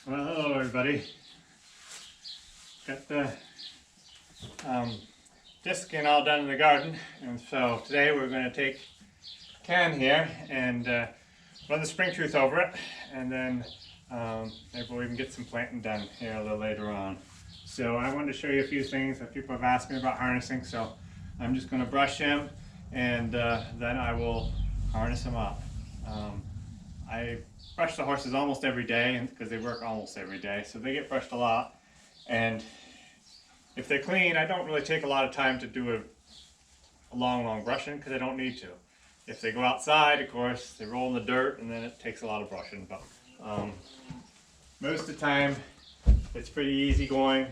Well, hello everybody. Got the disking all done in the garden, and so today we're going to take Ken here and run the spring truth over it, and then maybe we'll even get some planting done here a little later on. So I wanted to show you a few things that people have asked me about harnessing, so I'm just going to brush him and then I will harness him up. I brush the horses almost every day because they work almost every day, so they get brushed a lot. And if they're clean, I don't really take a lot of time to do a long brushing because I don't need to. If they go outside, of course, they roll in the dirt and then it takes a lot of brushing. But most of the time, it's pretty easy going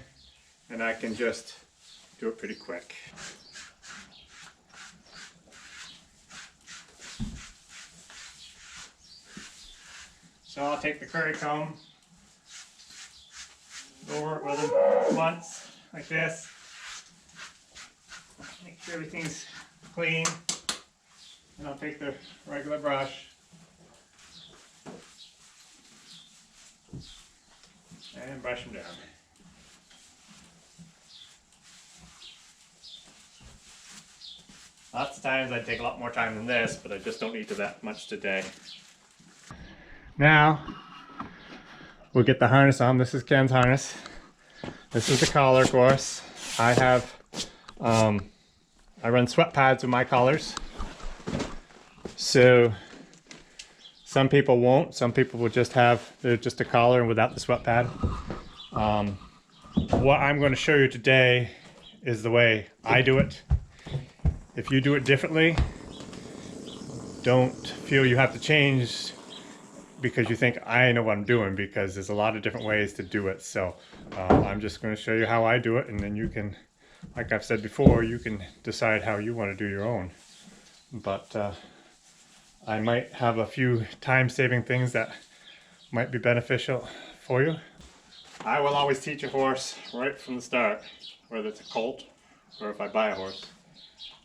and I can just do it pretty quick. So I'll take the curry comb, go over it with him once, like this. Make sure everything's clean. And I'll take the regular brush and brush them down. Lots of times I'd take a lot more time than this, but I just don't need to that much today. Now, we'll get the harness on. This is Ken's harness. This is the collar, of course. I have, I run sweat pads with my collars. So, some people won't. Some people will just have, they're just a collar without the sweat pad. What I'm going to show you today is the way I do it. If you do it differently, don't feel you have to change because you think I know what I'm doing, because there's a lot of different ways to do it. So I'm just going to show you how I do it, and then you can, like I've said before, you can decide how you want to do your own. But I might have a few time-saving things that might be beneficial for you. I will always teach a horse right from the start, whether it's a colt or if I buy a horse,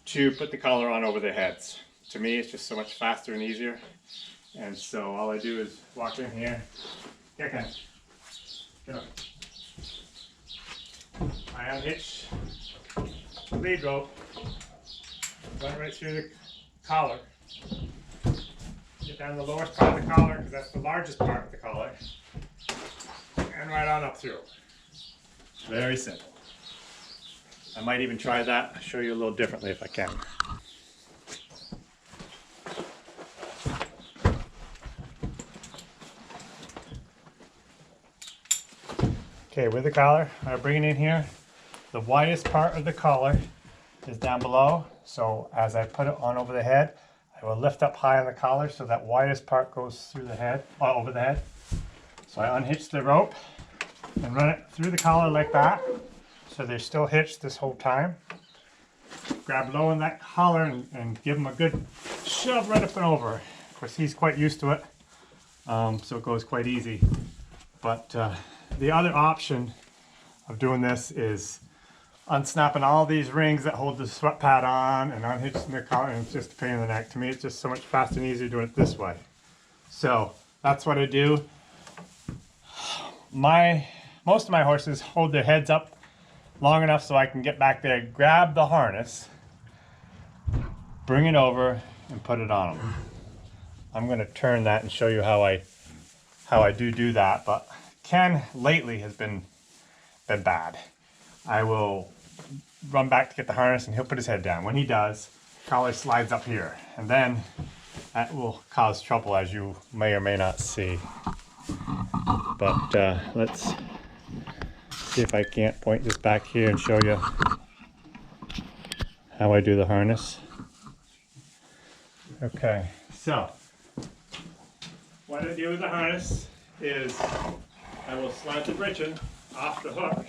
to put the collar on over their heads. To me, it's just so much faster and easier. And so all I do is walk in here, get up. I unhitch the lead rope, run right through the collar, get down the lowest part of the collar because that's the largest part of the collar, and right on up through. Very simple. I might even try that, show you a little differently if I can. Okay, with the collar, I bring it in here. The widest part of the collar is down below, so as I put it on over the head, I will lift up high on the collar so that widest part goes through the head, over the head. So I unhitch the rope and run it through the collar like that, so they're still hitched this whole time. Grab low in that collar and give him a good shove right up and over. Of course, he's quite used to it, so it goes quite easy. But the other option of doing this is unsnapping all these rings that hold the sweat pad on and unhitching the collar, and it's just a pain in the neck. To me, it's just so much faster and easier doing it this way. So that's what I do. Most of my horses hold their heads up long enough so I can get back there, grab the harness, bring it over, and put it on them. I'm going to turn that and show you how I do that, but Ken lately has been bad. I will run back to get the harness and he'll put his head down. When he does, collar slides up here, and then that will cause trouble, as you may or may not see. But let's see if I can't point this back here and show you how I do the harness. Okay, so what I do with the harness is I will slant the britchin off the hook,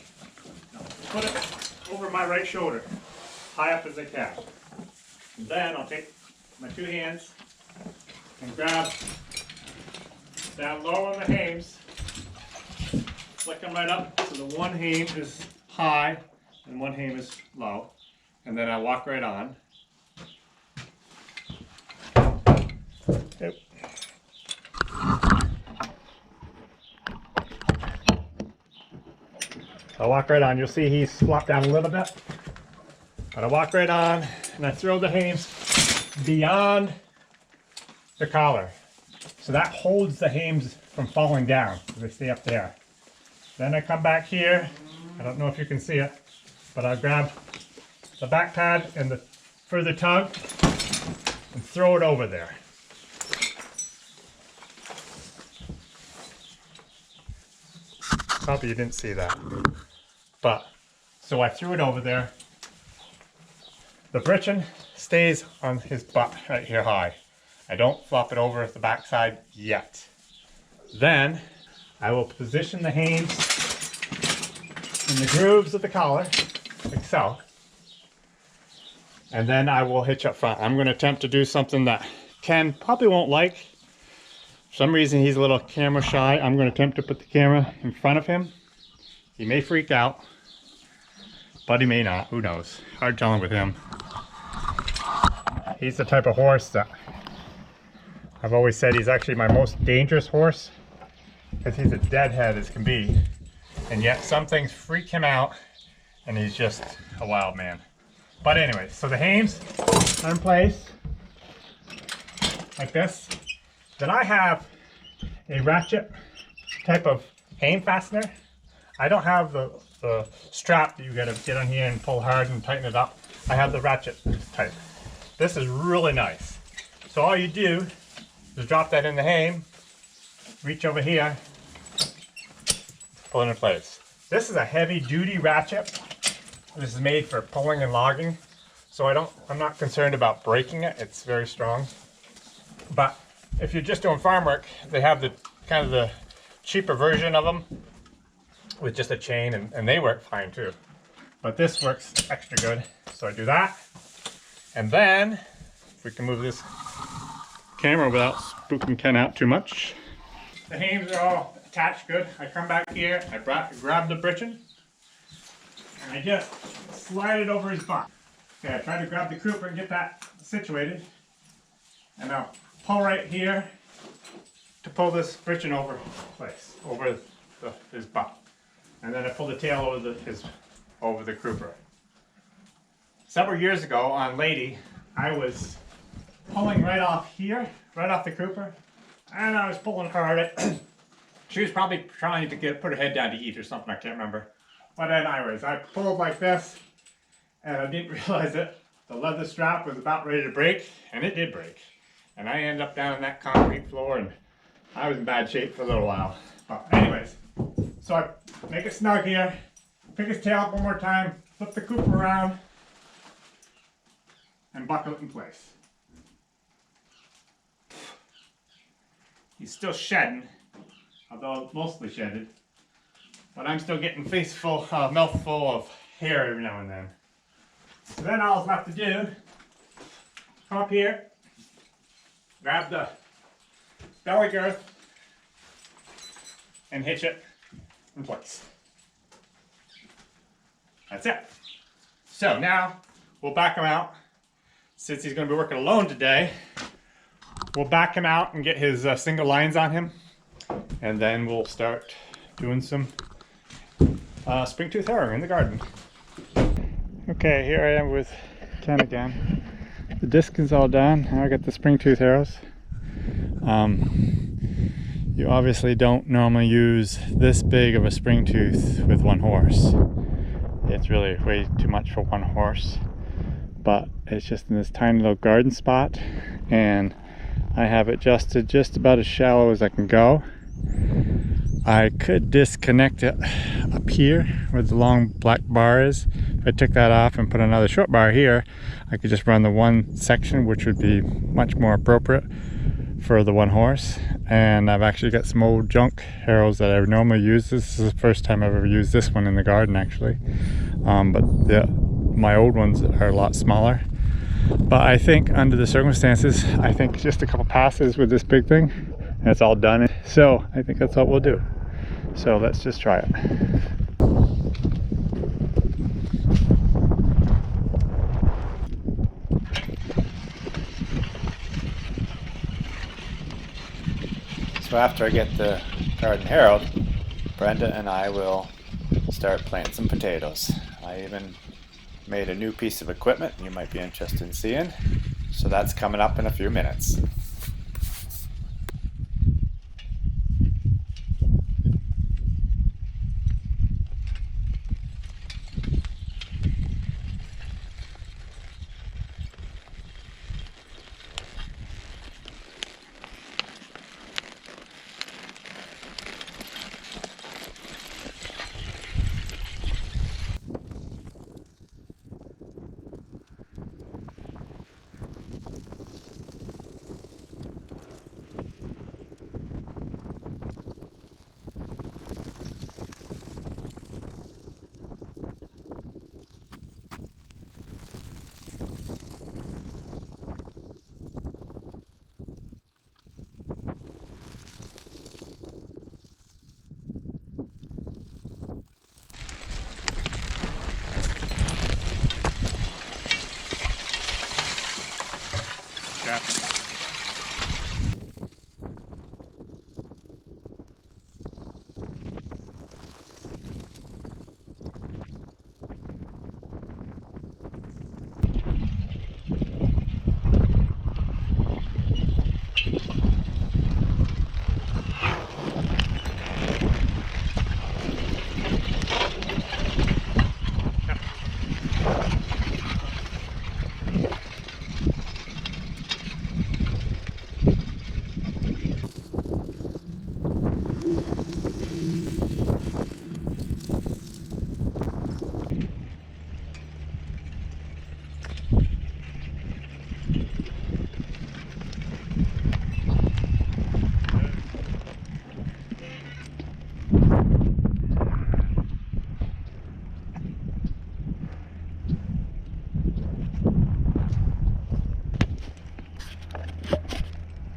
put it over my right shoulder, high up as I can. And then I'll take my two hands and grab down low on the hames, flick them right up so the one hame is high and one hame is low, and then I walk right on. So I walk right on. You'll see he's flopped down a little bit. But I walk right on and I throw the hames beyond the collar. So that holds the hames from falling down. They stay up there. Then I come back here. I don't know if you can see it, but I grab the back pad and the further tug and throw it over there. Probably you didn't see that. But, so I threw it over there. The breechin stays on his butt right here high. I don't flop it over the backside yet. Then I will position the hames in the grooves of the collar, like so. And then I will hitch up front. I'm going to attempt to do something that Ken probably won't like. For some reason he's a little camera shy. I'm going to attempt to put the camera in front of him. He may freak out, but he may not. Who knows? Hard telling with him. He's the type of horse that I've always said he's actually my most dangerous horse, because he's a deadhead as can be, and yet some things freak him out and he's just a wild man. But anyway, so the hames are in place like this. Then I have a ratchet type of hame fastener. I don't have the strap that you gotta get on here and pull hard and tighten it up. I have the ratchet type. This is really nice. So all you do is drop that in the hame, reach over here, pull it in place. This is a heavy duty ratchet. This is made for pulling and logging. So I'm not concerned about breaking it. It's very strong. But if you're just doing farm work, they have the kind of the cheaper version of them with just a chain, and they work fine too. But this works extra good. So I do that. And then, if we can move this camera without spooking Ken out too much. The hames are all attached good. I come back here, I grab the breechin, and I just slide it over his butt. Okay, I try to grab the crupper and get that situated. And I'll pull right here to pull this breechin over place, over his butt. And then I pull the tail over the crupper. Several years ago on Lady, I was pulling right off here, right off the crupper, and I was pulling hard. She was probably trying to put her head down to eat or something, I can't remember. But anyways, I pulled like this, and I didn't realize it. The leather strap was about ready to break, and it did break. And I ended up down on that concrete floor, and I was in bad shape for a little while. But anyways, so I make it snug here, pick his tail up one more time, flip the crupper around, and buckle it in place. He's still shedding, although mostly shedded, but I'm still getting mouthful of hair every now and then. So then all that's left to do, come up here, grab the belly girth, and hitch it in place. That's it. So now we'll back him out. Since he's going to be working alone today, we'll back him out and get his single lines on him, and then we'll start doing some spring-tooth harrowing in the garden. Okay, here I am with Ken again. The disc is all done. Now I got the spring-tooth harrows. You obviously don't normally use this big of a spring-tooth with one horse. It's really way too much for one horse. But it's just in this tiny little garden spot, and I have it adjusted just about as shallow as I can go. I could disconnect it up here where the long black bar is. If I took that off and put another short bar here, I could just run the one section, which would be much more appropriate for the one horse. And I've actually got some old junk harrows that I would normally use. This is the first time I've ever used this one in the garden, actually. My old ones are a lot smaller. But I think under the circumstances, I think just a couple passes with this big thing and it's all done. So I think that's what we'll do. So let's just try it. So after I get the garden harrowed, Brenda and I will start planting some potatoes. I even made a new piece of equipment you might be interested in seeing. So that's coming up in a few minutes.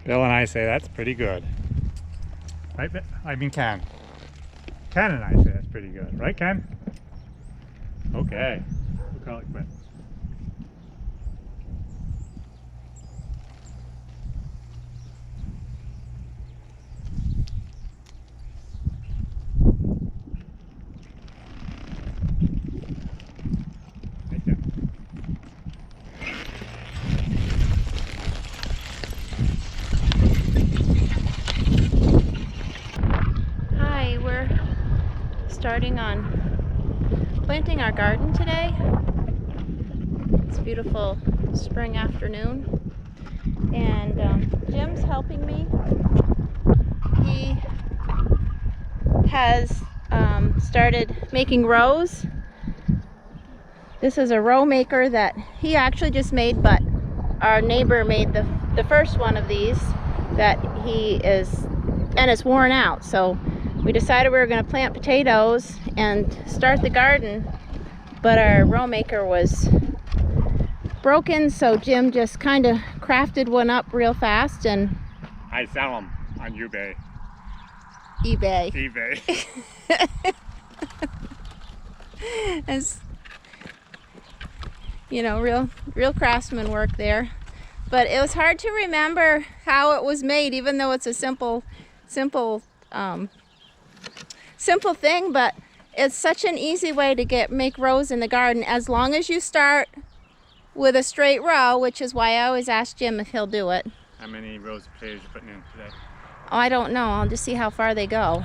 Bill and I say that's pretty good. Right? I mean Ken. Ken and I say that's pretty good. Right, Ken? Okay. We'll call it quits. Right there. Hi, we're starting on planting our garden today. It's a beautiful spring afternoon, and Jim's helping me. He has started making rows. This is a row maker that he actually just made, but our neighbor made the first one of these that he is, and it's worn out. So we decided we were going to plant potatoes and start the garden, but our row maker was broken, so Jim just kind of crafted one up real fast, and I sell them on eBay. eBay. As you know, real craftsman work there. But it was hard to remember how it was made, even though it's a simple thing. But it's such an easy way to make rows in the garden, as long as you start with a straight row, which is why I always ask Jim if he'll do it. How many rows of potatoes you putting in today? Oh, I don't know. I'll just see how far they go.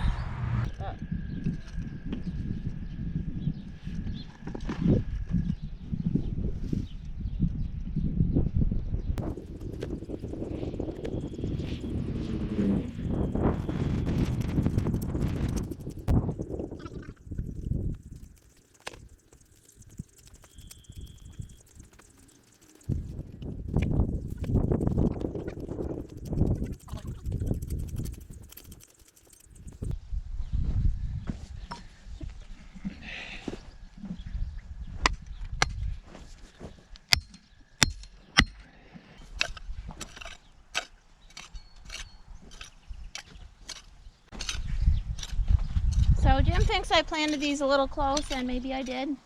So Jim thinks I planted these a little close, and maybe I did.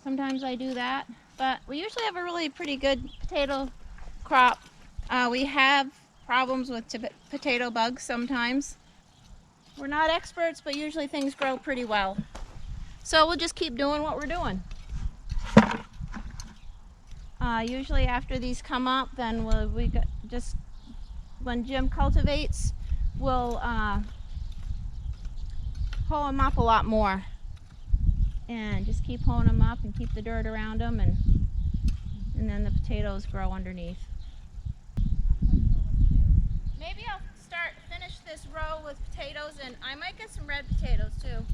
Sometimes I do that, but we usually have a really pretty good potato crop. We have problems with potato bugs sometimes. We're not experts, but usually things grow pretty well. So we'll just keep doing what we're doing. Usually after these come up, then when Jim cultivates, we'll hoe them up a lot more. And just keep hoeing them up and keep the dirt around them, and then the potatoes grow underneath. Maybe I'll finish this row with potatoes, and I might get some red potatoes too.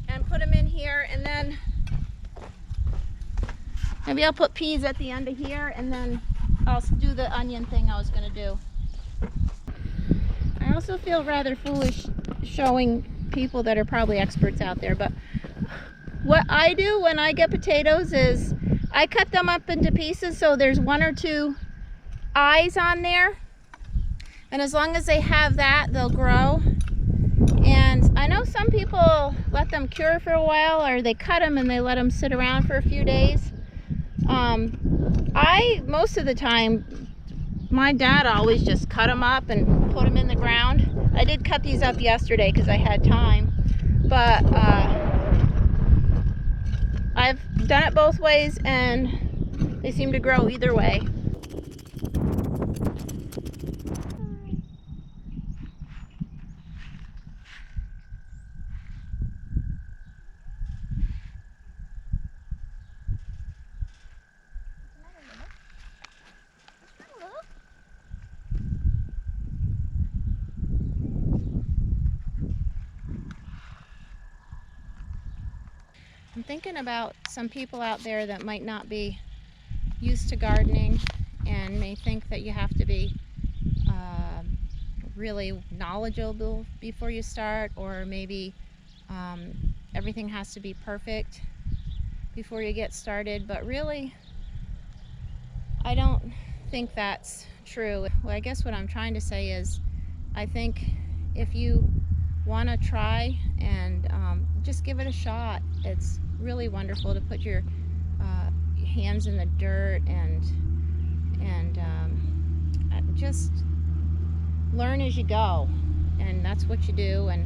And put them in here, and then maybe I'll put peas at the end of here, and then I'll do the onion thing I was going to do. I also feel rather foolish showing people that are probably experts out there, but what I do when I get potatoes is I cut them up into pieces so there's 1 or 2 eyes on there, and as long as they have that, they'll grow. And I know some people let them cure for a while, or they cut them and they let them sit around for a few days. Most of the time, my dad always just cut them up and put them in the ground. I did cut these up yesterday because I had time, but I've done it both ways and they seem to grow either way. I'm thinking about some people out there that might not be used to gardening and may think that you have to be really knowledgeable before you start, or maybe everything has to be perfect before you get started. But really, I don't think that's true. Well, I guess what I'm trying to say is I think if you want to try and just give it a shot, it's really wonderful to put your hands in the dirt and just learn as you go, and that's what you do. And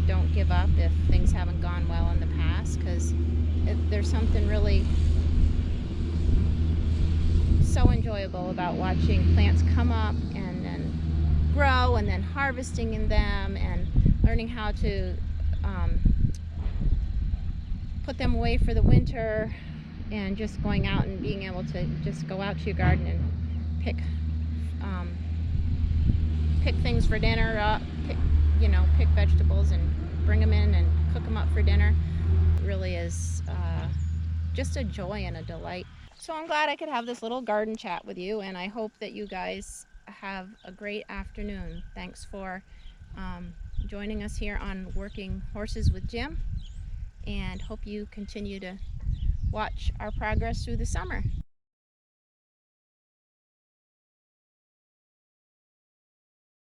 don't give up if things haven't gone well in the past, because there's something really so enjoyable about watching plants come up and then grow, and then harvesting in them and learning how to put them away for the winter, and just going out and being able to just go out to your garden and pick things for dinner, pick vegetables and bring them in and cook them up for dinner. It really is just a joy and a delight. So I'm glad I could have this little garden chat with you, and I hope that you guys have a great afternoon. Thanks for joining us here on Working Horses with Jim, and hope you continue to watch our progress through the summer.